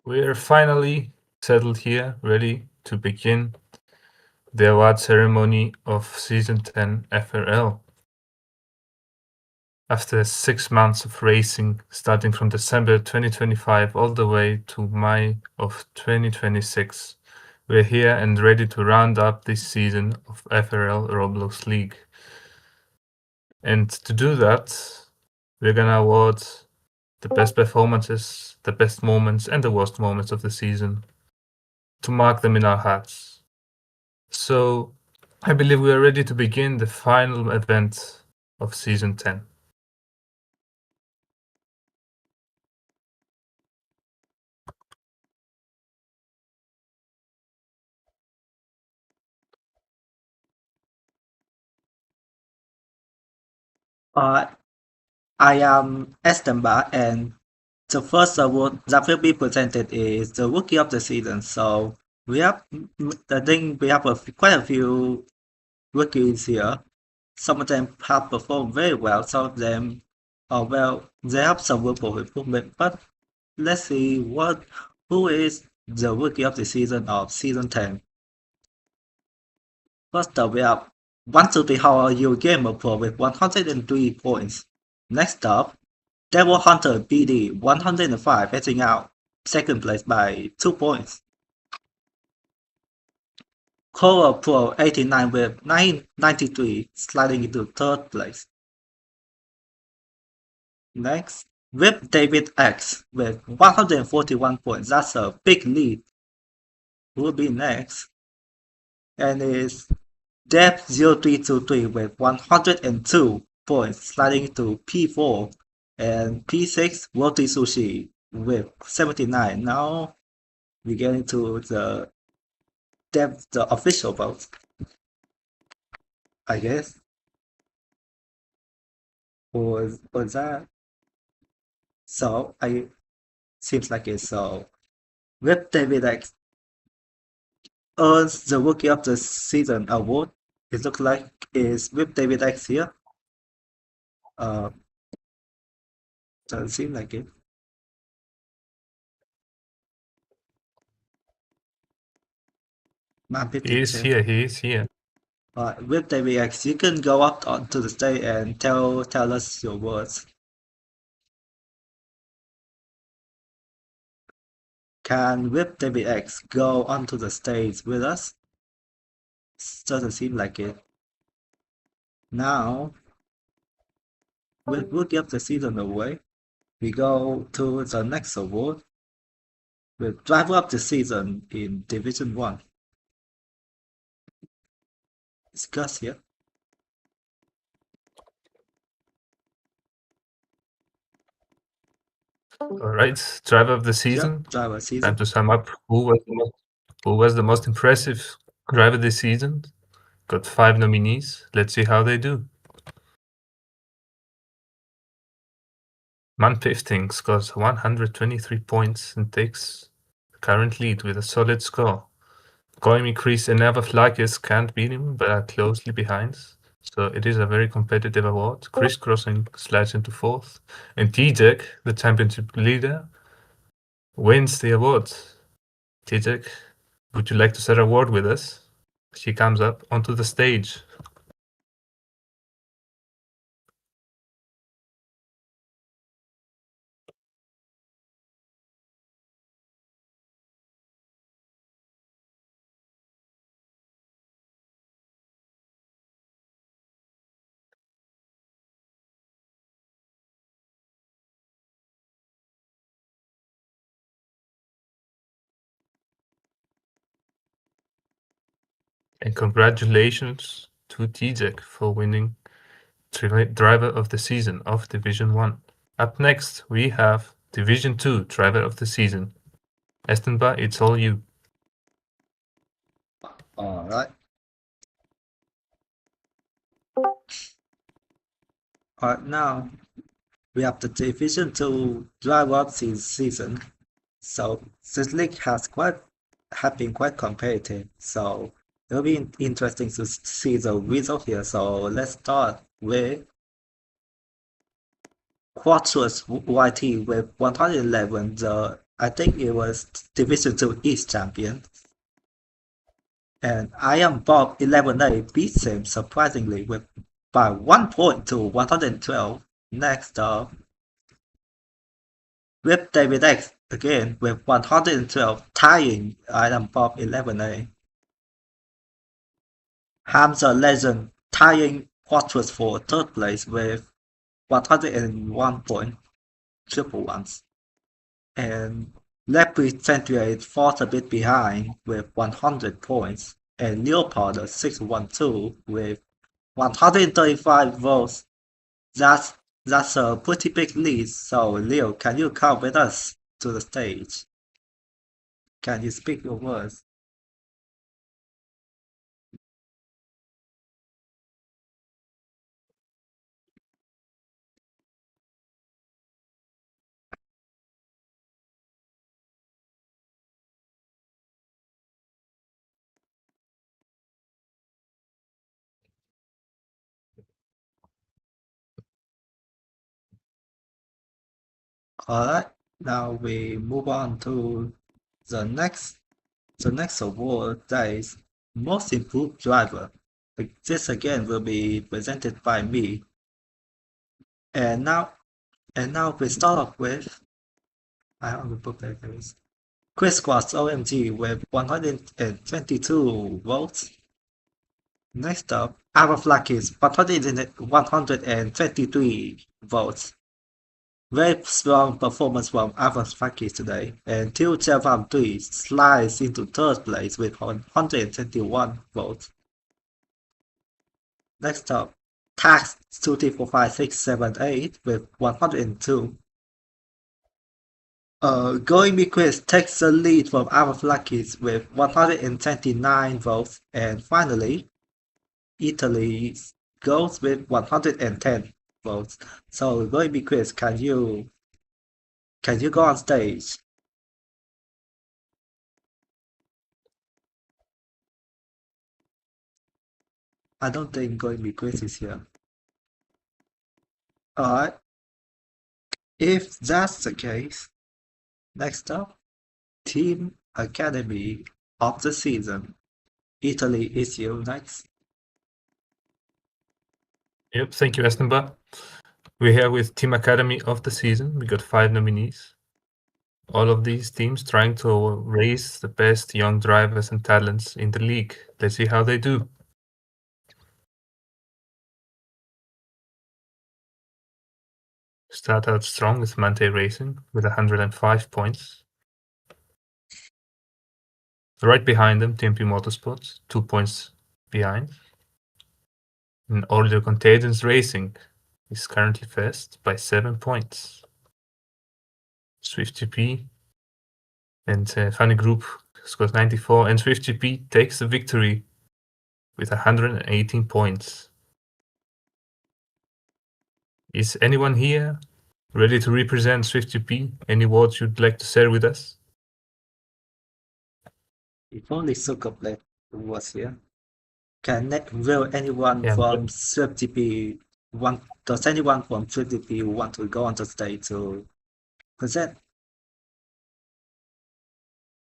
We're finally settled here, ready to begin the award ceremony of Season 10 FRL. After 6 months of racing, starting from December 2025 all the way to May of 2026, we're here and ready to round up this season of FRL Roblox League. And to do that, we're gonna award the best performances, the best moments, and the worst moments of the season to mark them in our hearts. So I believe we are ready to begin the final event of Season 10. I am Estemba, and the first award that will be presented is the Rookie of the Season. So we have, I think we have quite a few rookies here. Some of them have performed very well. Some of them, they have some room for improvement. But let's see who is the Rookie of the Season of Season 10. First up, we have 123 How Are You Gamer Pro with 103 points. Next up, Devil Hunter BD 105 edging out second place by 2 points. Cora Pro 89 with 993 sliding into third place. Next, Whip David X with 141 points. That's a big lead. Who will be next? And is Deb0323 with 102 points sliding into P4. And P6 Roti Sushi with 79. Now we get into the official vote, I guess. Was that? So I seems like it's so. With David X earns the Rookie of the Season award. It looks like it's with David X here. Doesn't seem like it. He is here. With David X, you can go up onto the stage and tell us your words. Can Whip David X go onto the stage with us? Doesn't seem like it. Now, we'll give the season away. We go to the next award with Driver of the Season in Division 1. Discuss here. Alright, driver of the season. Yep, driver season. Time to sum up who was the most impressive driver this season. Got 5 nominees. Let's see how they do. Manpifting scores 123 points and takes the current lead with a solid score. Goimi Chris and Neverflakis can't beat him, but are closely behind. So it is a very competitive award. Crisscrossing slides into 4th. And T-Jack, the championship leader, wins the award. T-Jack, would you like to share a word with us? She comes up onto the stage. And congratulations to T-Jack for winning Driver of the Season of Division 1. Up next, we have Division 2 Driver of the Season. Estenba, it's all you. Alright. Alright, now we have the Division 2 Driver of the Season. So this league have been quite competitive. So it'll be interesting to see the result here. So let's start with Quattros YT with 111. The I think it was Division 2 East champion. And I am Bob 11A beats him surprisingly with by 1 point to 112. Next up, with David X again with 112, tying I am Bob 11A. Hamza Legend tying Fortress for third place with 101 point triple ones. And Representative falls a bit behind with 100 points. And Leopold 612 with 135 votes. That's that's a pretty big lead. So Leo, can you come with us to the stage? Can you speak your words? Alright, now we move on to the next award, that is most improved driver. This again will be presented by me. And now we start off with I have a book like this. Chris Squats OMG with 122 votes. Next up, Ava Flakis 123 votes. Very strong performance from Ava Flakis today, and Till Javam 3 slides into third place with 121 votes. Next up, Tax 2345678 with 102. Going Me Quiz takes the lead from Ava Flakis with 129 votes, and finally, Italy goes with 110 votes. So Going Me Quiz, can you go on stage? I don't think Going Me Quiz is here. Alright, if that's the case, next up, Team Academy of the Season. Italy is you next. Yep, thank you, Estenba. We're here with Team Academy of the Season. We got 5 nominees. All of these teams trying to raise the best young drivers and talents in the league. Let's see how they do. Start out strong with Mante Racing with 105 points. Right behind them, TMP Motorsports, 2 points behind. And Order Contagions Racing is currently first by 7 points. SwiftGP and Funny Group scores 94, and SwiftGP takes the victory with 118 points. Is anyone here ready to represent SwiftGP? Any words you'd like to share with us? If only Sukablade was here. Will anyone Yeah, from SwiftGP does anyone from SwiftGP want to go on the stage to present?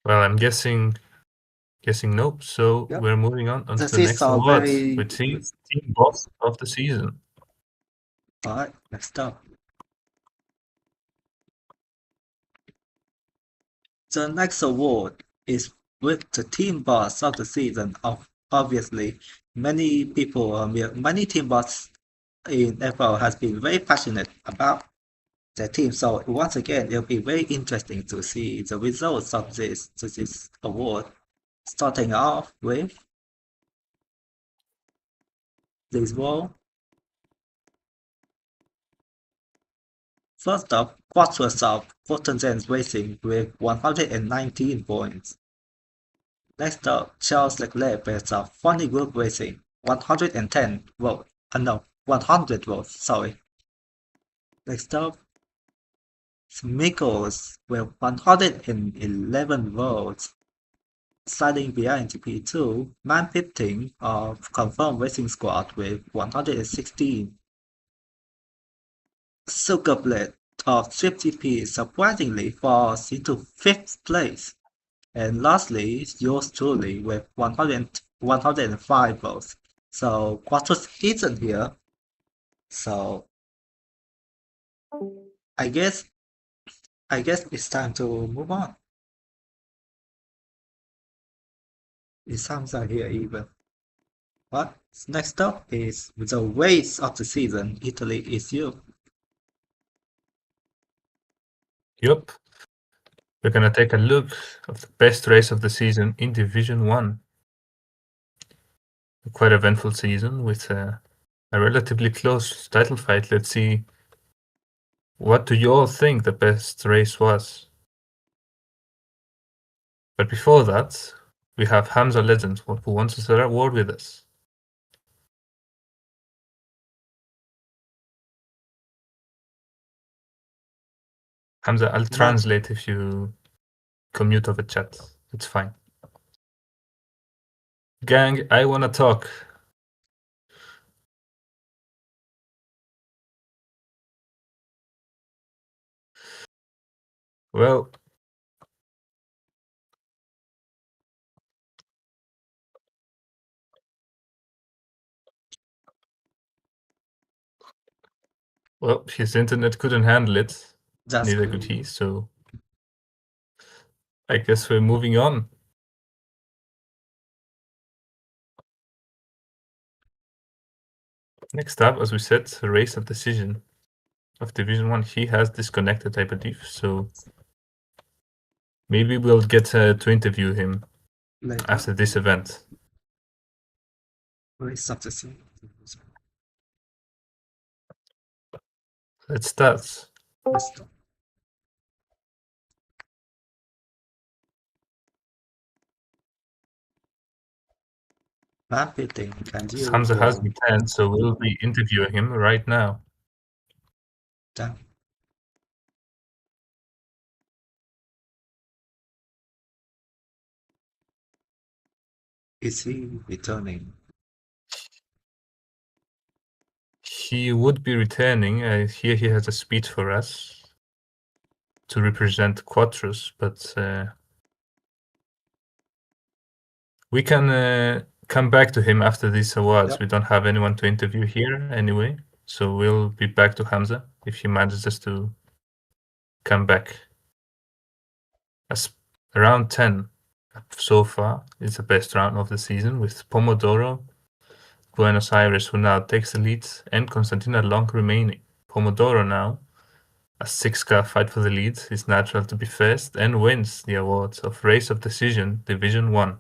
well, I'm guessing nope. So Yep. we're moving on to This the is next a award, very which is Team Boss of the Season. alright, next up. The next award is with the team boss of the season. Obviously, many people, many team boss in FL has been very passionate about their team. So once again, it'll be very interesting to see the results of this award. Starting off with this wall. First up, Quattros of Fortenzen's Racing with 119 points. Next up, Charles Leclerc based of Funny Group Racing, 110 votes. No, 100 votes, sorry. Next up, Smickles with 111 votes. Sliding behind P2, Man 15 of Confirmed Racing Squad with 116. Sugar Blade of SwiftGP surprisingly falls into 5th place. And lastly, yours truly with 105 votes. So Quattros isn't here. So I guess it's time to move on. It's Hamza here even. But next up is the race of the season. Italy is you. Yup. We're gonna take a look of the best race of the season in Division 1. A quite eventful season with a relatively close title fight. Let's see, what do you all think the best race was? But before that, we have Hamza Legend who wants to share a word with us. Hamza, I'll translate if you commute over chat. It's fine. Gang, I wanna talk. Well, his internet couldn't handle it. That's Neither cool. could he, so I guess we're moving on. Next up, as we said, race of decision of Division 1. He has disconnected, I believe, so maybe we'll get to interview him Later. after this event. Race of the season. Let's start. Let's start. Marketing, can you Hamza has returned, so we'll be interviewing him right now. down? Is he returning? He would be returning. Here he has a speech for us to represent Quattros, but we can come back to him after these awards. Yep. We don't have anyone to interview here anyway, so we'll be back to Hamza if he manages to come back. As round 10 so far is the best round of the season, with Pomodoro, Buenos Aires, who now takes the lead, and Constantina Long remaining. Pomodoro now, a 6-car fight for the lead, is natural to be first and wins the awards of Race of Decision Division 1.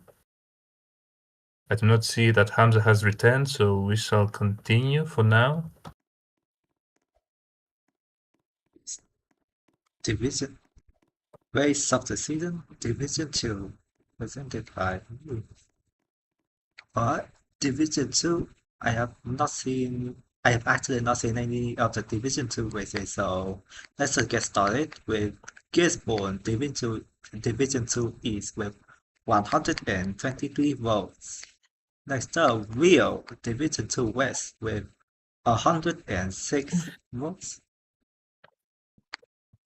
I do not see that Hamza has returned, so we shall continue for now. Division. Race of the season. Division 2. Presented by you. But Division 2, I have actually not seen any of the Division 2 races, so let's just get started with Gisborne Division 2 East with 123 votes. Next up, Rio Division 2 West with 106 votes.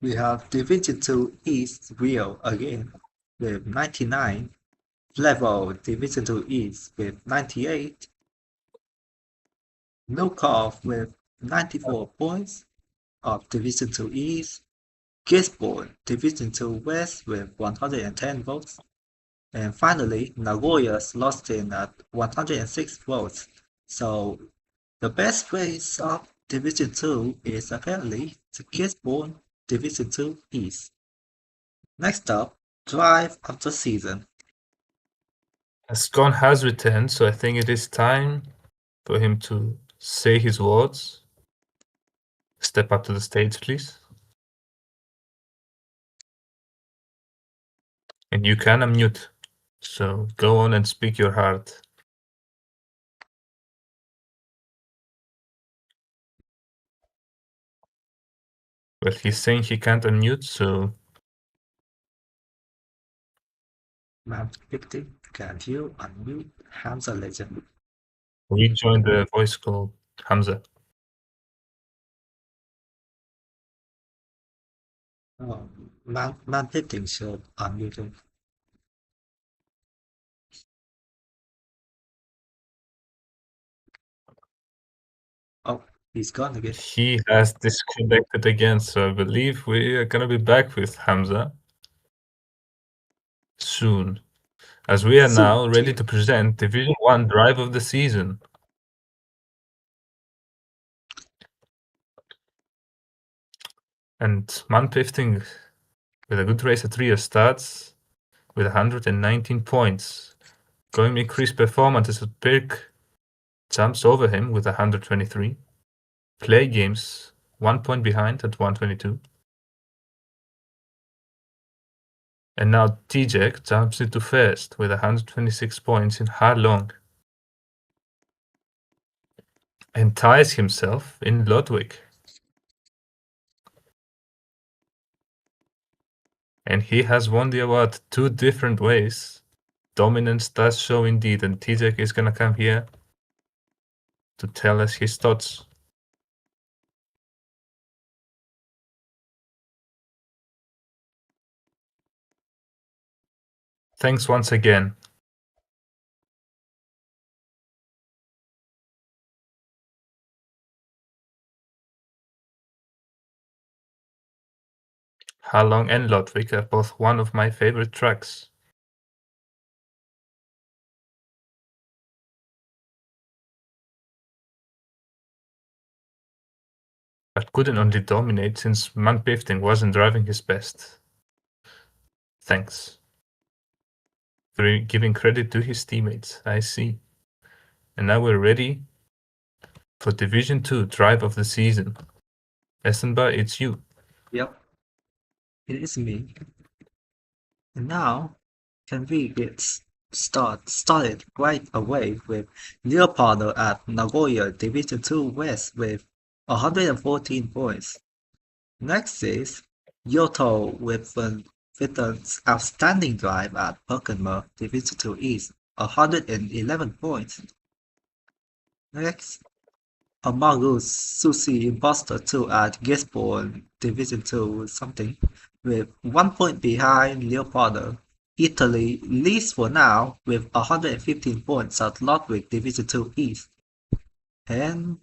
We have Division 2 East Rio again with 99. Level Division 2 East with 98. Milkov with 94 points of Division 2 East. Gisborne Division 2 West with 110 votes. And finally, Nagoya's lost in at 106 votes. So the best race of Division 2 is apparently the Gisborne Division 2 East. Next up, Drive of the Season. Ascon has returned, so I think it is time for him to say his words. Step up to the stage, please. And you can unmute, so go on and speak your heart. Well, he's saying he can't unmute, so Map 50, can you unmute Hamza Legend? rejoin the voice call, Hamza. Oh, man 15 show on YouTube. Oh, he's gone again. He has disconnected again, so I believe we are gonna be back with Hamza soon, as we are Soon, now ready too. to present Division 1 drive of the season. And man 15 with a good race at 3 starts with 119 points. Going increased performances at Pirk jumps over him with 123. Play games 1 point behind at 122. And now TJ jumps into first with 126 points in hard long. And ties himself in Ludwig. And he has won the award 2 different ways. Dominance does show indeed, and TJ is gonna come here to tell us his thoughts. Thanks once again. Halong and Ludwig are both one of my favorite tracks. But couldn't only dominate since Man Bifting wasn't driving his best. Thanks. For giving credit to his teammates, I see. And now we're ready for Division 2 drive of the season. Essenbar, it's you. Yep, it is me. And now, can we get started right away with Leopoldo at Nagoya Division 2 West with 114 points. Next is Yoto with an outstanding drive at Herkimer Division 2 East, 111 points. Next, Amaru Sushi Imposter 2 at Gisborne Division 2 something, with 1 point behind Leopoldo. Italy leads for now with 115 points at Ludwig Division 2 East. And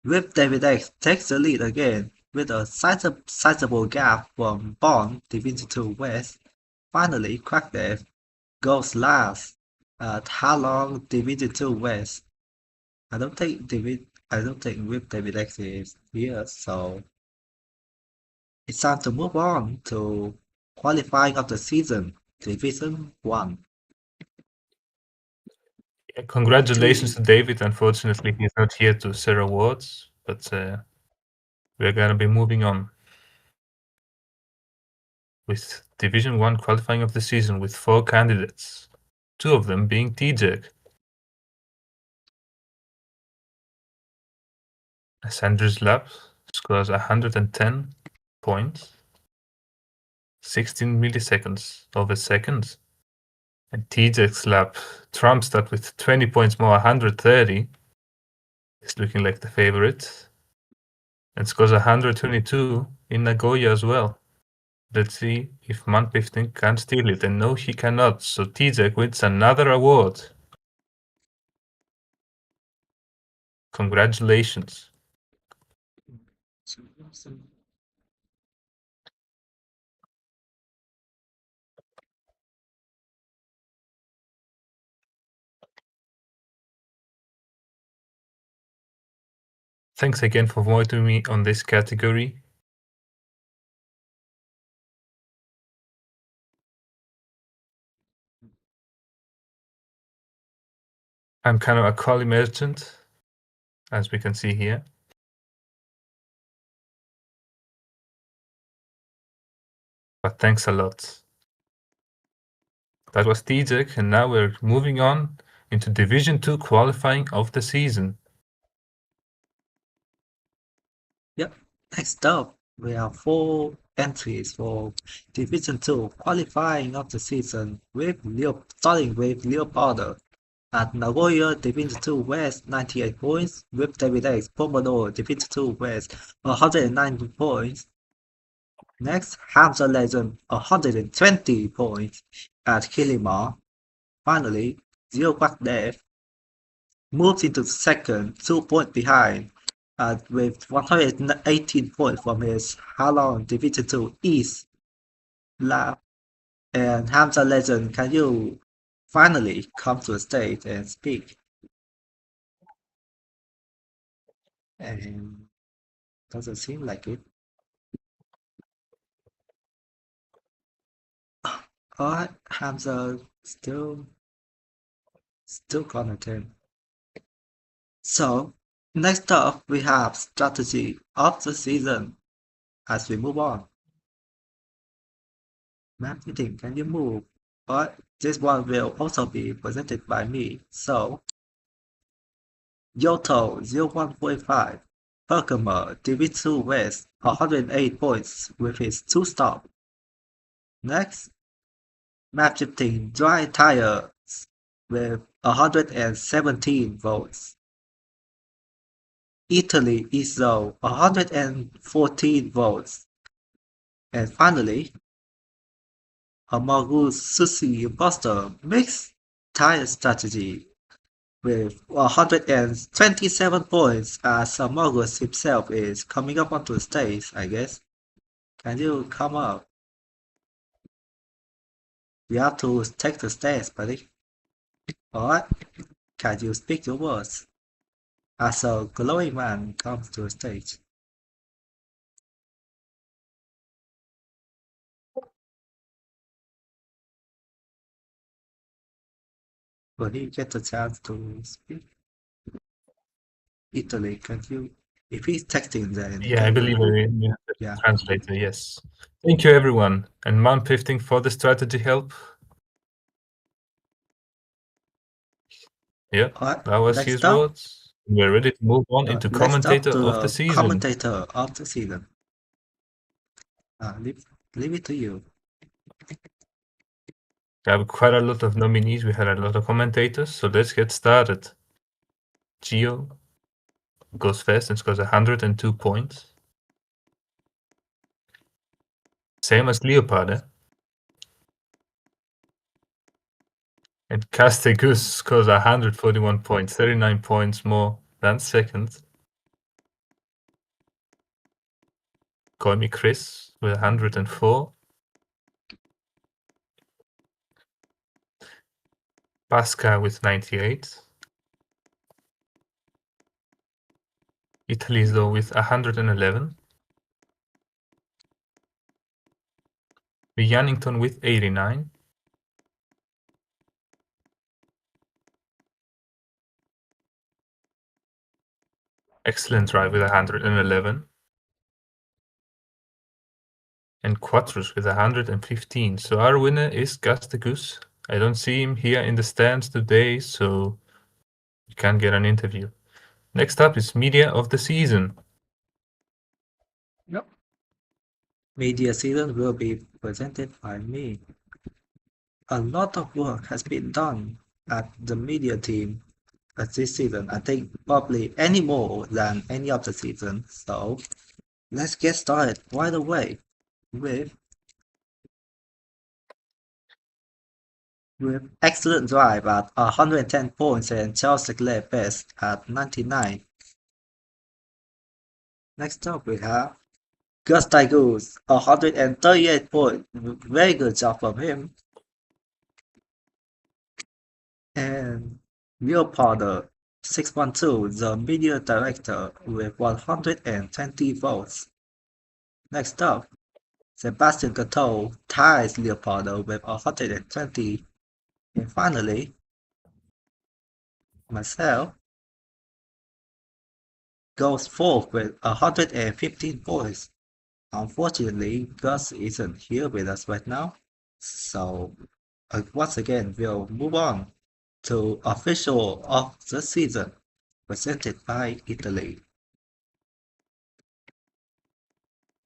with David X takes the lead again with a sizable gap from Bond Division 2 West. Finally, Crackdev goes last at Halong Division 2 West. I don't think Whip David X is here, so it's time to move on to qualifying of the season, Division 1. Congratulations Two, to David. Unfortunately, he's not here to share awards, but we're gonna be moving on with Division 1 qualifying of the season with 4 candidates, 2 of them being TJ. Sandra's lap scores 110 points, 16 milliseconds over seconds. And TJ's lap trumps that with 20 points more, 130. Is looking like the favorite. And scores 122 in Nagoya as well. Let's see if Man15 can steal it. And no, he cannot. So TJ wins another award. Congratulations. Thanks again for voting me on this category. I'm kind of a quali merchant, as we can see here. But thanks a lot. That was TJ, and now we're moving on into Division 2 qualifying of the season. Yep, next up, we have 4 entries for Division 2 qualifying of the season starting with Leopoldo at Nagoya Division 2 West 98 points with David X Pomodoro Division 2 West 190 points. Next, Hamza Legend 120 points at Killimore. Finally, Zero Quack Death moves into second, 2 points behind, with 118 points from his Halong Division 2 East lap. And Hamza Legend, can you finally come to the stage and speak? And doesn't seem like it. Alright, Hamza still connected. So, next up we have strategy of the season as we move on. Map meeting, can you move? But this one will also be presented by me. So, Yoto 0145, Herkimer, Division West, 108 points with his 2 stop. Next, map shifting dry tires with 117 votes. Italy ISO 114 votes. And finally, Amaru Sushi Imposter Mixed Tire Strategy with 127 points as Amagus himself is coming up onto the stage, I guess. Can you come up? You have to take the stage, buddy. Alright, can you speak your words? As a glowing man comes to the stage. Will he get the chance to speak? Italy, can you? If he's texting, then Yeah, I believe we have the Yeah. translator, yes. Thank you, everyone. And Mount 15 for the strategy help. Yeah, Alright, that was his words. We're ready to move on into commentator to of the season. commentator of the season. Leave it to you. We have quite a lot of nominees. We had a lot of commentators. So let's get started. Gio goes first and scores 102 points. Same as Leopard. Eh? And Castegus scores 141 points, 39 points more than second. Call me Chris with 104. Pasca with 98. Italizo with 111. Yannington with 89. Excellent drive with 111. And Quattrus with 115. So our winner is Castegus. I don't see him here in the stands today, so you can't get an interview. Next up is Media of the Season. Yep. Media season will be presented by me. A lot of work has been done at the media team this season. I think probably any more than any other season. So let's get started right away with excellent drive at 110 points and Charles Leclerc best at 99. Next up we have Gus Tigers, 138 points. Very good job from him. And Leopoldo 612, the media director with 120 votes. Next up, Sebastian Cato ties Leopoldo with 120. And finally, myself goes fourth with 115 points. Unfortunately, Gus isn't here with us right now. So, once again, we'll move on to official of the season, presented by Italy.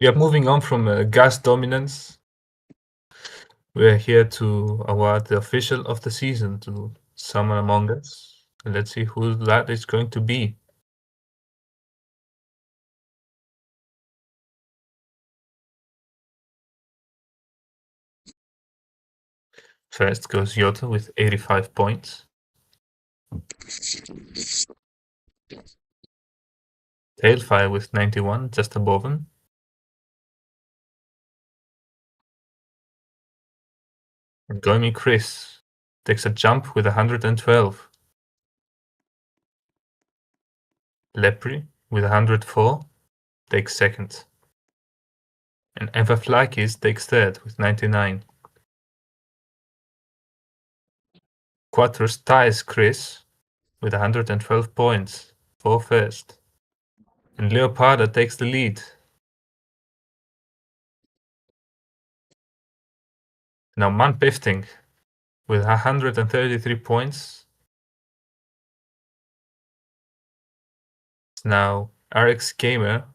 We are moving on from gas dominance. We're here to award the official of the season to someone among us. And let's see who that is going to be. First goes Yota with 85 points. Tailfire with 91, just above him. And Goimi Chris takes a jump with 112. Lepri with 104 takes second. And Evaflakis takes third with 99. Quattros ties Chris with 112 points for first. And Leoparda takes the lead. Now Manpifting with 133 points. Now RX Gamer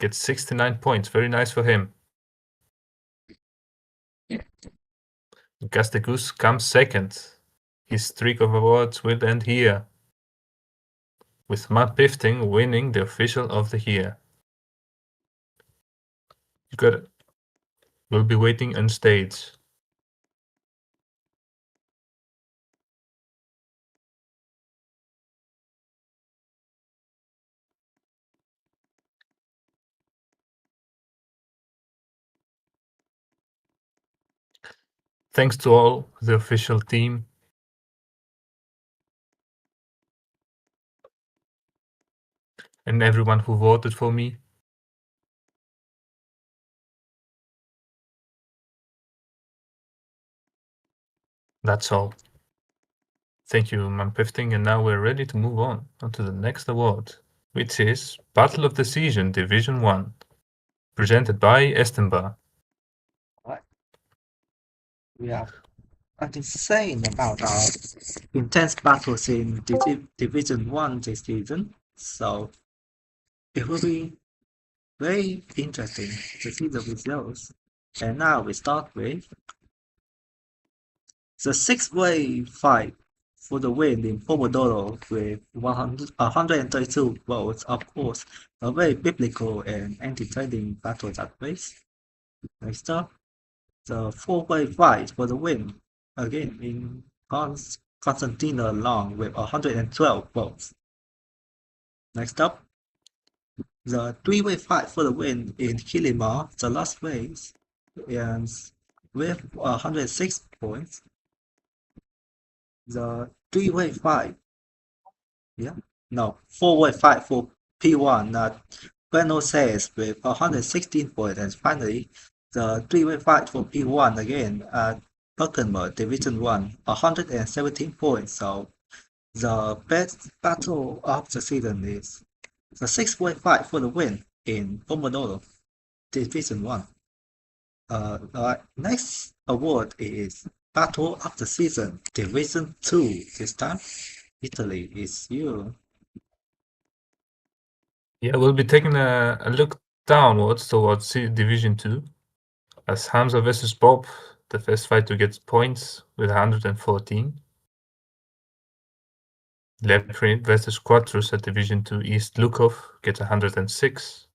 gets 69 points. Very nice for him. Gastagoose comes second. His streak of awards will end here, with Manpifting winning the official of the year. You got it. We'll be waiting on stage. Thanks to all the official team. And everyone who voted for me. That's all. Thank you, Manpifting, and now we're ready to move on to the next award, which is Battle of the Season Division 1, presented by Estemba. We have an insane amount of intense battles in Division 1 this season, so it will be very interesting to see the results. And now we start with the six-way fight for the win in Pomodoro with 132 votes. Of course, a very biblical and entertaining battle that race. Next up, the four-way fight for the win, again in Constantina Long with 112 votes. Next up, the three-way fight for the win in Kilima, the last race, and with 106 points. The three-way fight, four-way fight for P1 that Buenos Aires with 116 points, and finally the three-way fight for P1 again at Buckenberg Division 1, 117 points. So the best battle of the season is the six-way fight for the win in Pomodoro Division 1. Next award is Battle of the Season Division 2. This time, Italy is you. Yeah, we'll be taking a look downwards towards Division 2. As Hamza versus Bob, the first fight to get points with 114. Leprin versus Quattros at Division 2 East Lukov gets 106.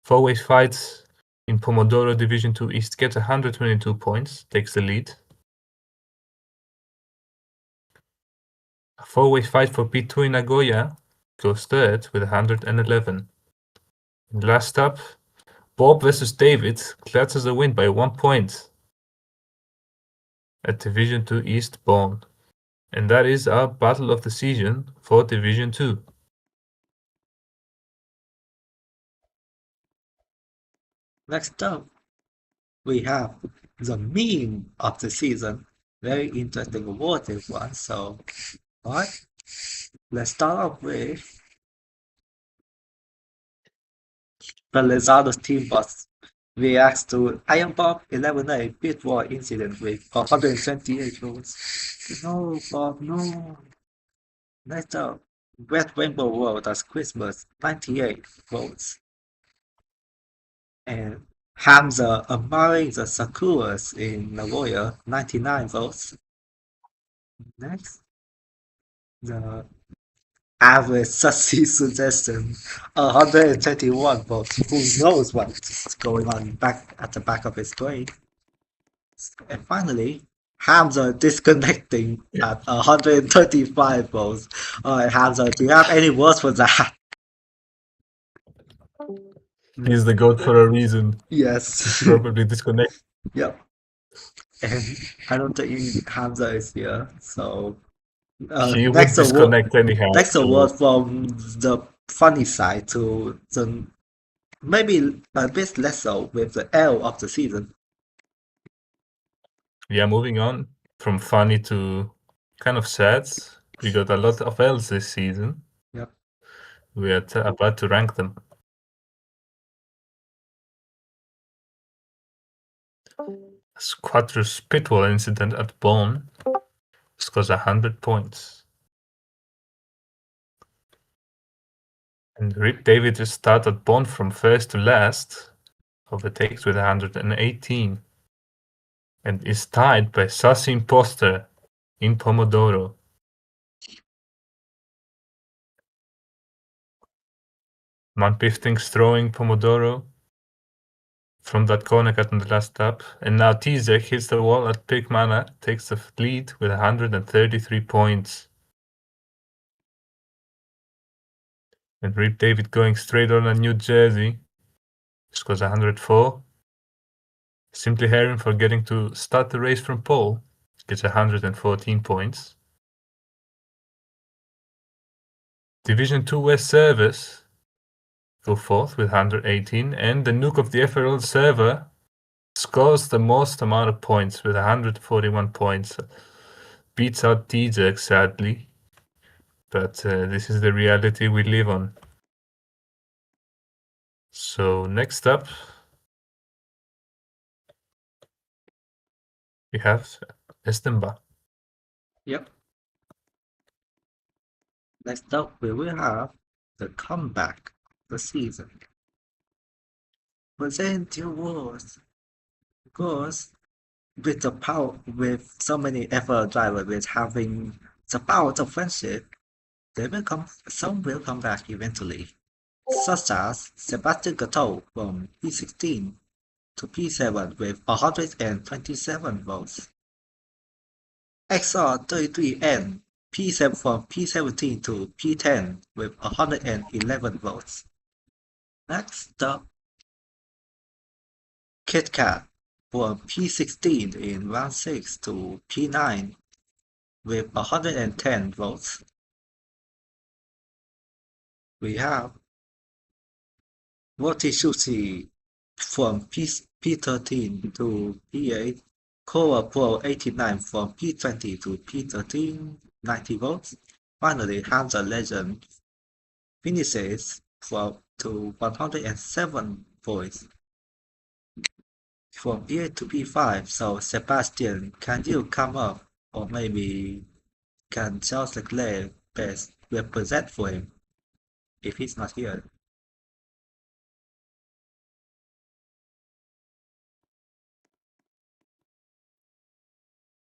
Four-way fights in Pomodoro Division 2 East gets 122 points, takes the lead. A four-way fight for P2 in Nagoya goes third with 111. And last up, Bob versus David clutches a win by 1 point at Division 2 East Bonn. And that is our Battle of the Season for Division 2. Next up, we have the meme of the season. Very interesting award this one. So, alright, let's start off with Belisado's team boss reacts to Iron Bomb 11A Pit War incident with 128 votes. No, Bob, no. Next up, Red Rainbow World as Christmas 98 votes. And Hamza admiring the Sakuras in Nagoya 99 votes. Next, the average Sussy suggestion 121 votes. Who knows what's going on back at the back of his brain? And finally, Hamza disconnecting at 135 volts. Alright, Hamza, do you have any words for that? He's the goat for a reason. He's Yes. probably disconnected. Yep. And I don't think Hamza is here. So He would next award, disconnect anyhow. next award So from the funny side to the maybe a bit less so with the L of the season. yeah, moving on from funny to kind of sad. We got a lot of L's this season. Yep. We are about to rank them. Squatter's pitwall incident at Bonn scores 100 points. And Rip Davids started Bonn from first to last, overtakes with 118, and is tied by Sassi Imposter in Pomodoro. Manpifting's throwing Pomodoro from that corner cut on the last lap, and now Tizek hits the wall at Pick Mana, takes the lead with 133 points. And Rip David going straight on a New Jersey scores 104. Simply Heron forgetting to start the race from pole gets 114 points. Division 2 West Service go fourth with 118, and the Nuke of the FRL server scores the most amount of points with 141 points. Beats out DJ, sadly, but this is the reality we live on. So next up, we have Estemba. Yep. Next up, we will have the comeback of the season. Present your words. Because with the power, with so many effort drivers, with having the power of friendship, some will come back eventually. Such as Sebastian Gatto from P16 to P7 with 127 votes. XR33N P7 from P17 to P10 with 111 votes. Next up, KitKat from P16 in round 6 to P9 with 110 votes. We have Rotishushi from P13 to P8, Cora Pro 89 from P20 to P13, 90 votes. Finally, Hamza Legend finishes to 107 votes from P8 to P5. So Sebastian, can you come up, or maybe can Charles Leclerc best represent for him if he's not here?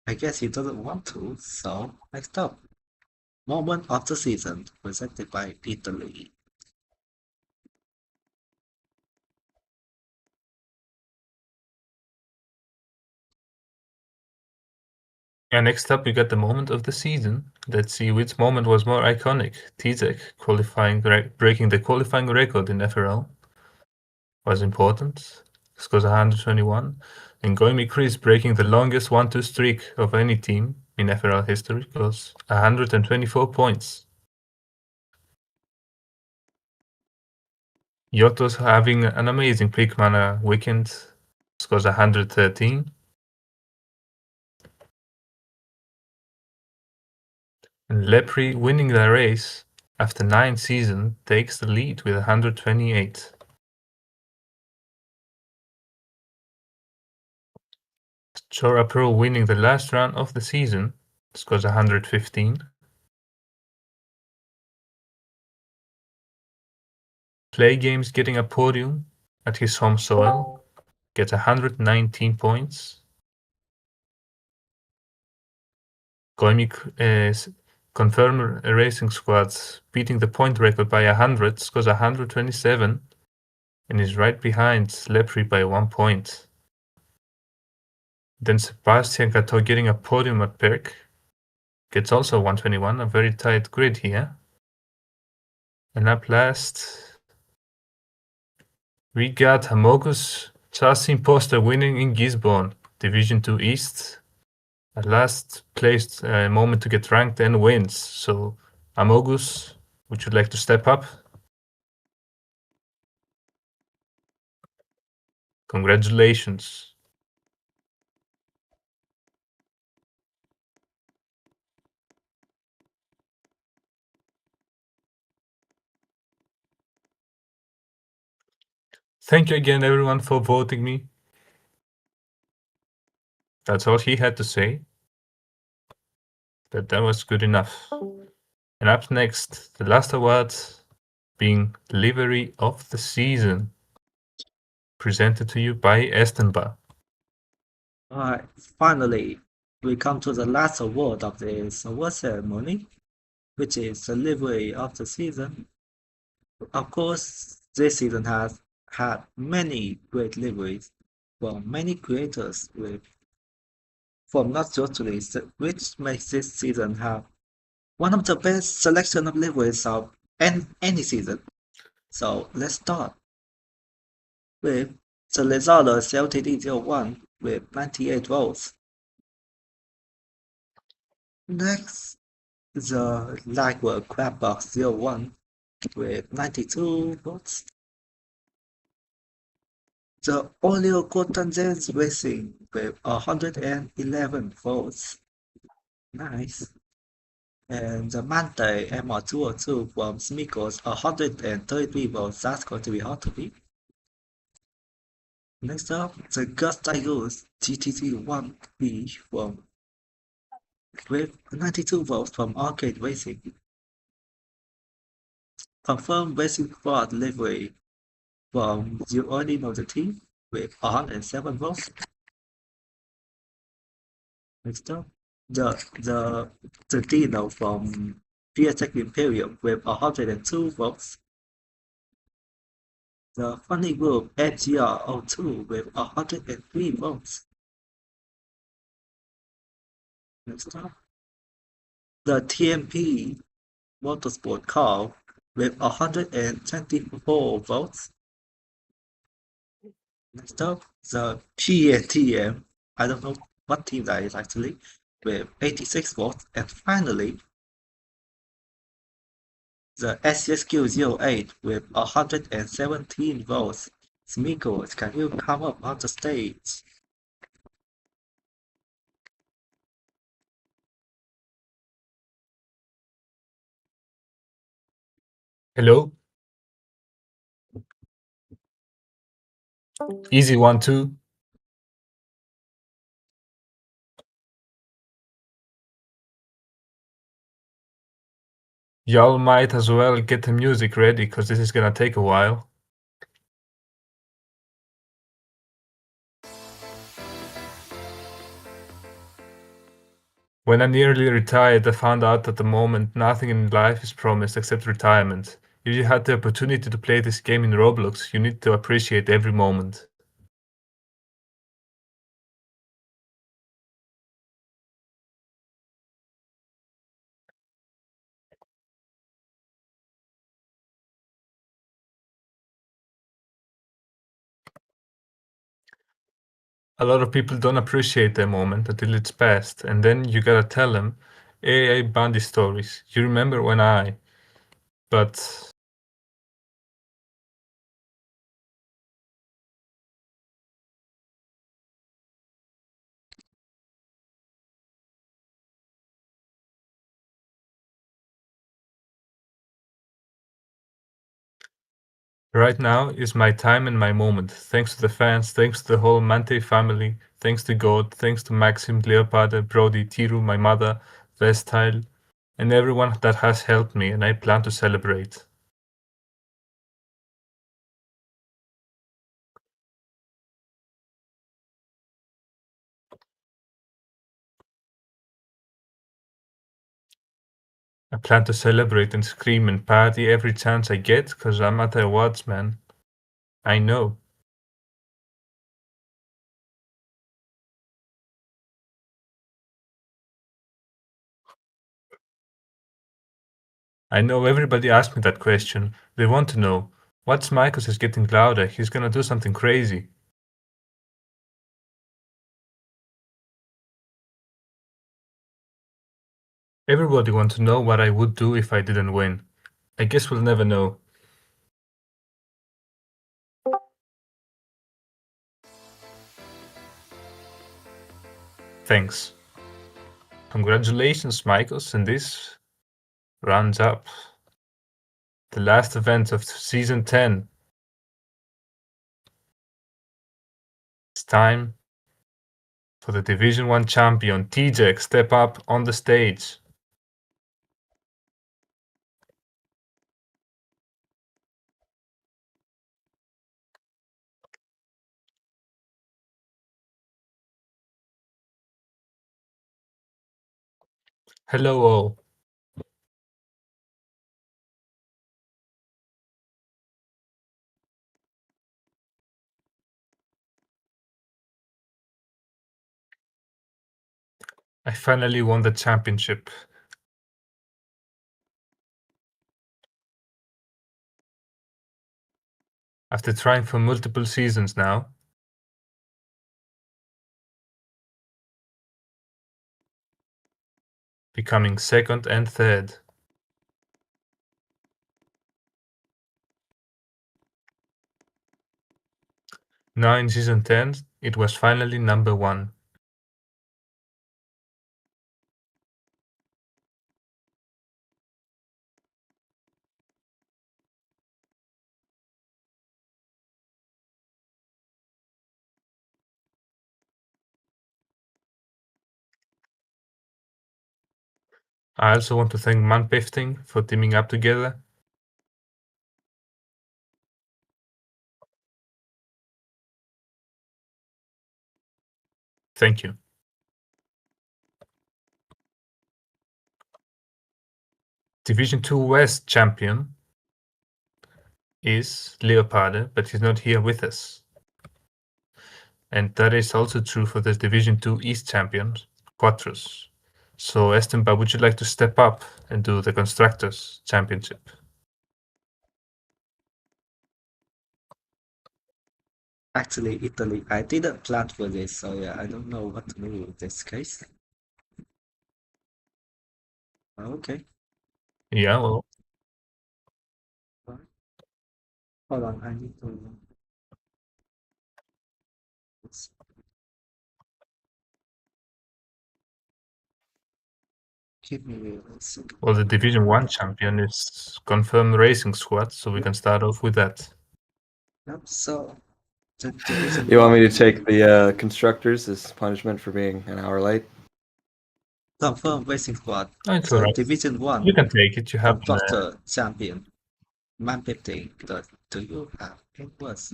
I guess he doesn't want to, so next up, Moment of the Season, presented by Italy. And next up, we got the moment of the season. Let's see which moment was more iconic. Tizek breaking the qualifying record in FRL was important. Scores 121. And Goimi Chris breaking the longest 1-2 streak of any team in FRL history goes 124 points. Yoto's having an amazing pick mana weekend, scores 113. And Lepri winning the race after 9 seasons takes the lead with 128. Chora Pro winning the last round of the season scores 115. Play Games getting a podium at his home soil gets 119 points. Goimik Confirm Racing Squads beating the point record by 100 scores 127 and is right behind Lepri by 1 point. Then Sebastian Gato getting a podium at Berg. Gets also 121, a very tight grid here. And up last, we got Hamogus just imposter winning in Gisborne, Division 2 East. A last placed moment to get ranked and wins. So, Amogus, would you like to step up? Congratulations. Thank you again, everyone, for voting me. That's all he had to say. That was good enough. And up next, the last award being Delivery of the Season, presented to you by Estenba. Alright, finally, we come to the last award of this award ceremony, which is the livery of the season. Of course, this season has had many great liveries from many creators from not just release, which makes this season have one of the best selection of liveries of any season. So let's start with the Lazada LTD01 with 98 votes. Next, the Lightwork Crabbox 01 with 92 votes. The Oleo Cotanzens Racing with 111 votes. Nice. And the Mante MR202 from Smikos 133 votes. That's going to be hard to beat. Next up, the Gus Tigers GTT1B from with 92 votes from Arcade Racing. Confirmed Racing Squad livery from You Already Know the Team with 107 votes. Next up, the Dino from Tech Imperium with 102 votes. The Funny Group FGR02 with 103 votes. Next up, the TMP Motorsport Car with 124 votes. Next up, the PNTM, I don't know what team that is actually, with 86 votes. And finally, the SSQ08 with 117 votes. Smikos, can you come up on the stage? Hello. Easy one, too. Y'all might as well get the music ready, because this is gonna take a while. When I nearly retired, I found out that the moment nothing in life is promised except retirement. If you had the opportunity to play this game in Roblox, you need to appreciate every moment. A lot of people don't appreciate their moment until it's past, and then you gotta tell them, hey, Bundy stories. You remember when I... But right now is my time and my moment. Thanks to the fans, thanks to the whole Mante family, thanks to God, thanks to Maxim, Leopard, Brody, Tiru, my mother, Vestile, and everyone that has helped me, and I plan to celebrate. I plan to celebrate and scream and party every chance I get, cause I'm at the awards, man. I know. I know everybody asked me that question. They want to know, what's Michaels is getting louder? He's gonna do something crazy. Everybody wants to know what I would do if I didn't win. I guess we'll never know. Thanks. Congratulations, Michaels, and this rounds up the last event of Season 10. It's time for the Division 1 champion, TJ, step up on the stage. Hello all. I finally won the championship. After trying for multiple seasons now, becoming second and third. 9 Season 10, it was finally number 1. I also want to thank Manpifting for teaming up together. Thank you. Division 2 West champion is Leoparde, but he's not here with us. And that is also true for the Division 2 East champion, Quattros. So Estemba, would you like to step up and do the Constructors Championship? Actually, Italy, I didn't plan for this, so yeah, I don't know what to do in this case. Okay. Yeah, well, Hold on, I need to. Give me a second. well, the Division 1 champion is Confirmed Racing Squad, so we can start off with that. Yep, so the division You want me one, to take the constructors as punishment for being an hour late? confirmed racing squad. No, it's So alright. division one, You can take it. You have constructor champion, man 15. Do you have any words?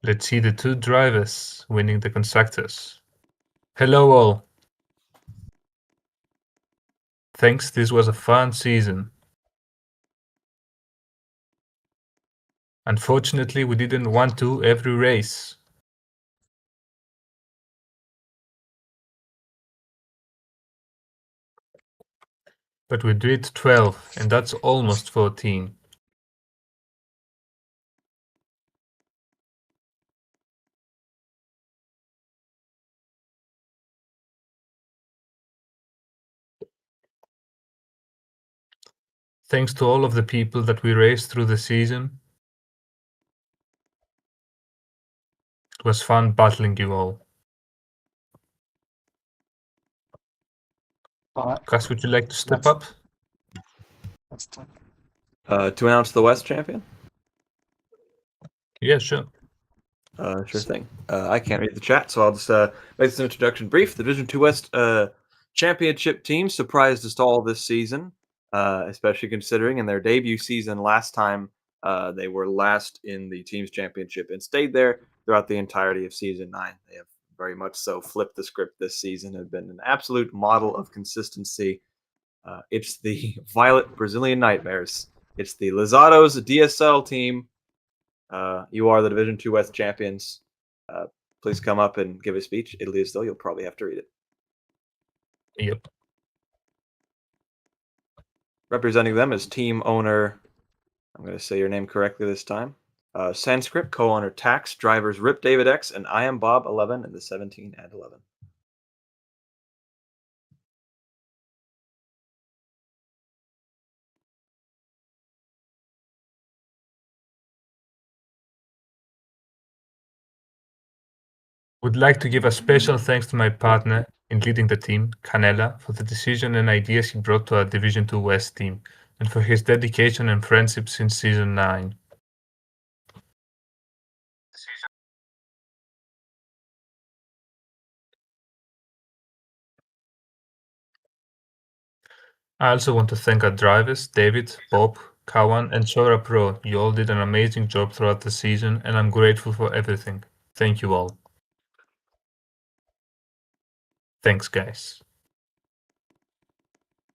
Let's see the 2 drivers winning the Constructors. Hello all. Thanks, this was a fun season. Unfortunately, we didn't want to every race. But we did 12, and that's almost 14. Thanks to all of the people that we raced through the season. It was fun battling you all. Gus, would you like to step up? Let's talk. To announce the West champion? Yeah, sure. Sure thing. I can't read the chat, so I'll just make this introduction brief. The Division 2 West championship team surprised us all this season, especially considering in their debut season last time they were last in the team's championship and stayed there throughout the entirety of season 9. They have very much so flipped the script this season, have been an absolute model of consistency. It's the Violet Brazilian Nightmares. It's the Lizados DSL team. You are the Division 2 West champions. Please come up and give a speech. Italy is still. You'll probably have to read it. Yep. Representing them is team owner, I'm going to say your name correctly this time, Sanskrit, co-owner Tax, drivers Rip David X, and I am Bob 11 in the 17 and 11. Would like to give a special thanks to my partner in leading the team, Canella, for the decision and ideas he brought to our Division 2 West team, and for his dedication and friendship since Season 9. I also want to thank our drivers, David, Bob, Kawan, and Shora Pro. You all did an amazing job throughout the season, and I'm grateful for everything. Thank you all. Thanks, guys.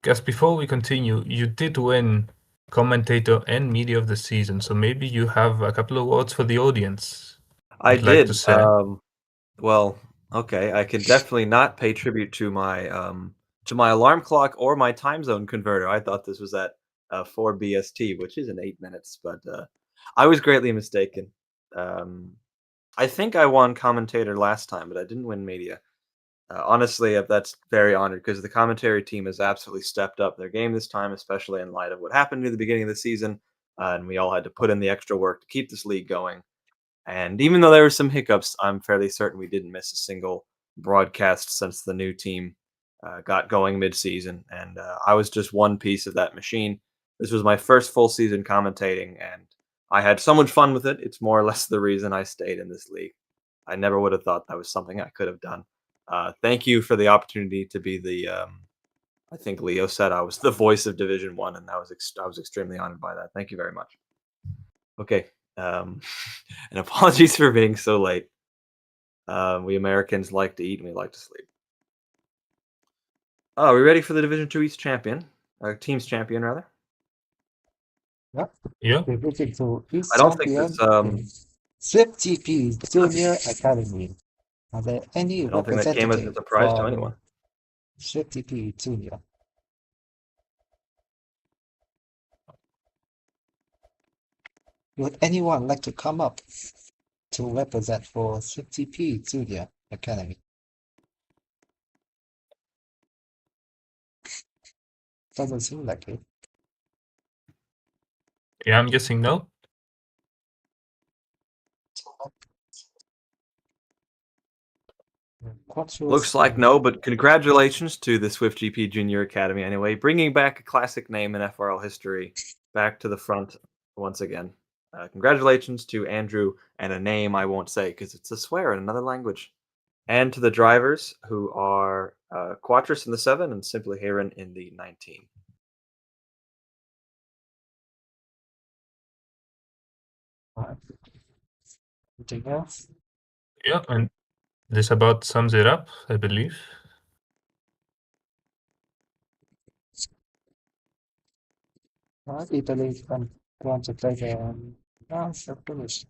Guys, before we continue, you did win Commentator and Media of the Season, so maybe you have a couple of words for the audience. I Would like did. to say. Well, okay. I can definitely not pay tribute to my alarm clock or my time zone converter. I thought this was at 4 BST, which is in 8 minutes, but I was greatly mistaken. I think I won commentator last time, but I didn't win media. Honestly, that's very honored because the commentary team has absolutely stepped up their game this time, especially in light of what happened near the beginning of the season, and we all had to put in the extra work to keep this league going. And even though there were some hiccups, I'm fairly certain we didn't miss a single broadcast since the new team got going mid-season. And I was just one piece of that machine. This was my first full season commentating, and I had so much fun with it. It's more or less the reason I stayed in this league. I never would have thought that was something I could have done. Thank you for the opportunity to be the. I think Leo said I was the voice of Division One, and I was extremely honored by that. Thank you very much. Okay, and apologies for being so late. We Americans like to eat and we like to sleep. Oh, are we ready for the Division 2 East champion? Team's champion, rather? Yeah. Division 2 East I don't think champion this. is Swift GP Junior Academy. Are there any I don't think that came as a representatives surprise to from anyone. Swift GP Junior? Would anyone like to come up to represent for Swift GP Junior Academy? Doesn't seem like it. Yeah, I'm guessing no. Looks like no, but congratulations to the Swift GP Junior Academy anyway, bringing back a classic name in FRL history back to the front once again. Congratulations to Andrew and a name I won't say because it's a swear in another language. And to the drivers who are Quattris in the 7 and Simply Heron in the 19. Anything else? Yeah, and this about sums it up, I believe. I believe I'm going to play the answer finish.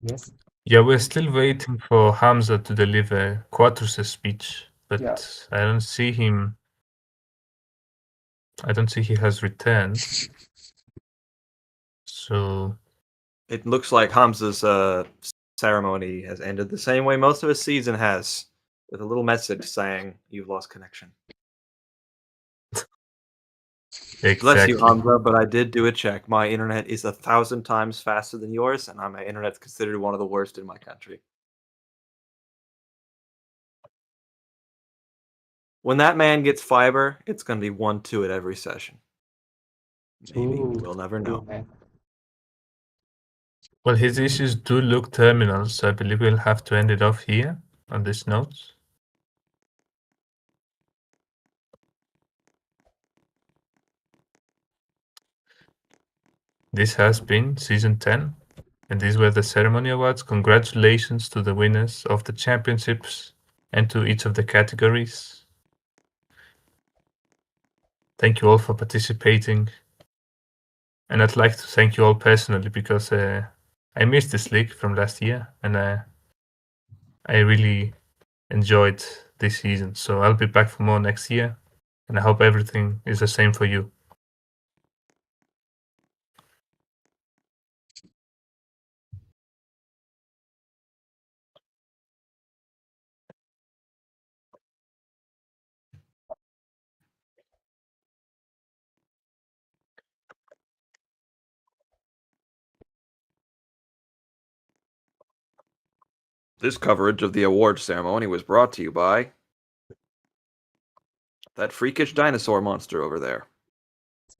Yes. Yeah, we're still waiting for Hamza to deliver Quattros' speech, but Yeah. I don't see him. I don't see he has returned. So It looks like Hamza's ceremony has ended the same way most of his season has, with a little message saying, "You've lost connection." exactly. Bless you, Hamza, but I did do a check. My internet is 1,000 times faster than yours, and my internet's considered one of the worst in my country. When that man gets fiber, it's going to be 1-2 at every session. Maybe. Ooh, We'll never know. man. Well, his issues do look terminal, so I believe we'll have to end it off here on this note. This has been Season 10, and these were the ceremony awards. Congratulations to the winners of the championships and to each of the categories. Thank you all for participating. And I'd like to thank you all personally because I missed this league from last year and I really enjoyed this season. So I'll be back for more next year. and I hope everything is the same for you. This coverage of the awards ceremony was brought to you by that freakish dinosaur monster over there.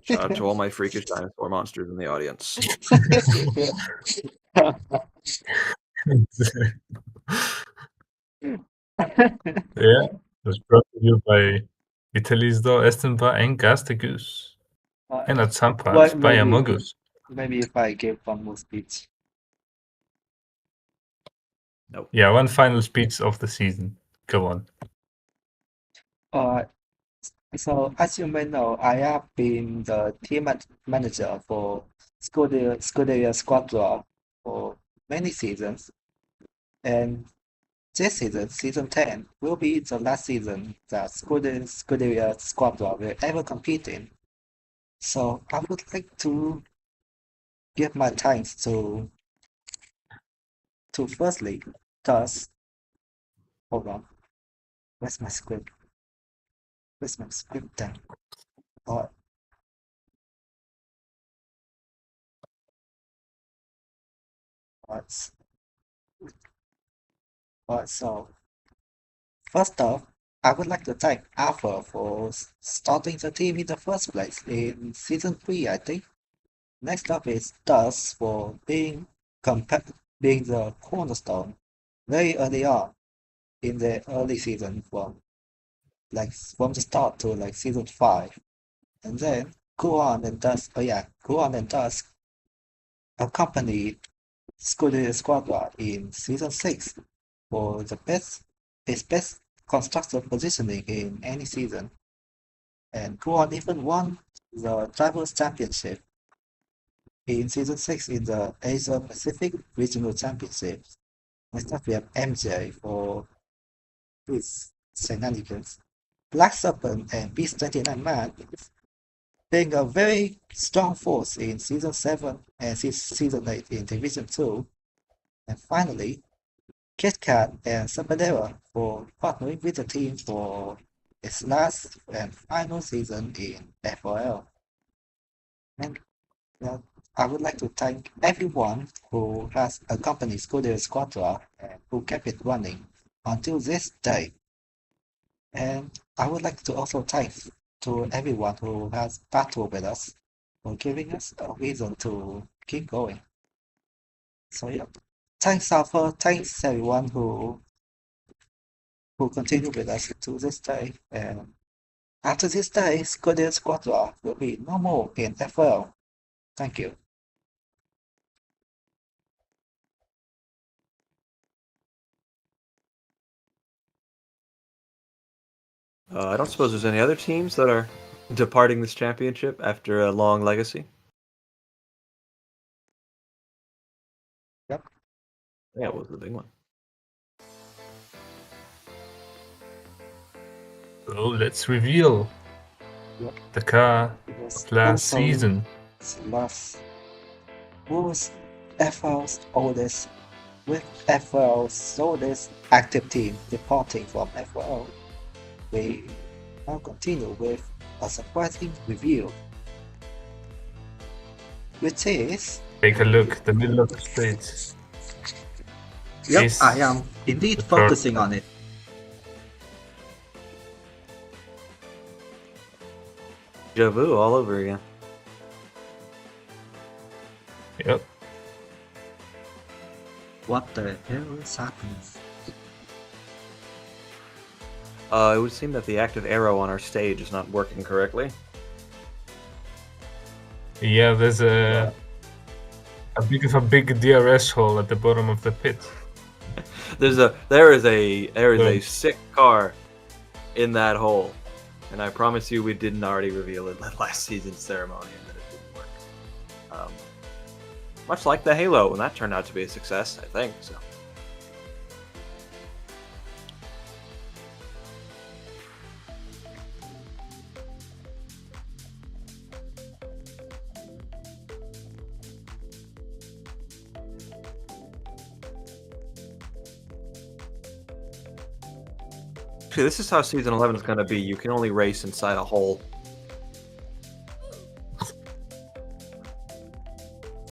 Shout out to all my freakish dinosaur monsters in the audience. Yeah, it was brought to you by Vitalizdo, Estemba, and Gastagus. And at some parts by Amogus. Maybe if I give one more speech. Nope. Yeah, one final speech of the season. Go on. So as you may know, I have been the team manager for Scuderia Squadra for many seasons, and this season, season 10, will be the last season that Scuderia Squadra will ever compete in. So I would like to give my thanks to firstly, thus, hold on, where's my script? Where's my script then? Alright. Alright. Alright, so first off, I would like to thank Alpha for starting the team in the first place in season 3, I think. Next up is Dust for being the cornerstone very early on in the early season from the start to like season 5. And then Kuan and Dusk accompanied Squadra in season 6 for his best constructive positioning in any season. And Kuan even won the Drivers' Championship in season 6 in the Asia Pacific Regional Championships. Next up we have MJ for his shenanigans. Black Serpent and Beast 29 Man being a very strong force in season 7 and season 8 in Division 2. And finally, Kit Kat and Sabadera for partnering with the team for its last and final season in FOL. And I would like to thank everyone who has accompanied Scuderia Squadra and who kept it running until this day. And I would like to also thank to everyone who has battled with us for giving us a reason to keep going. So yeah, thanks Alpha, thanks everyone who continued with us to this day. And after this day, Scuderia Squadra will be no more in FL. Thank you. I don't suppose there's any other teams that are departing this championship after a long legacy. Yep. Yeah, it was the big one. So let's reveal Yep. the car It was of last also season. Who was FL's oldest active team departing from FL. We now continue with a surprising reveal, which is Take a look, the middle of the stage. Yep, Is I am indeed the focusing first- on it. Deja vu all over again. Yep. What the hell is happening? It would seem that the active arrow on our stage is not working correctly. Yeah, there's a big DRS hole at the bottom of the pit. There is a sick car in that hole, and I promise you we didn't already reveal it at last season's ceremony and that it didn't work. Much like the Halo, and that turned out to be a success, I think. So. Basically, this is how season 11 is going to be. You can only race inside a hole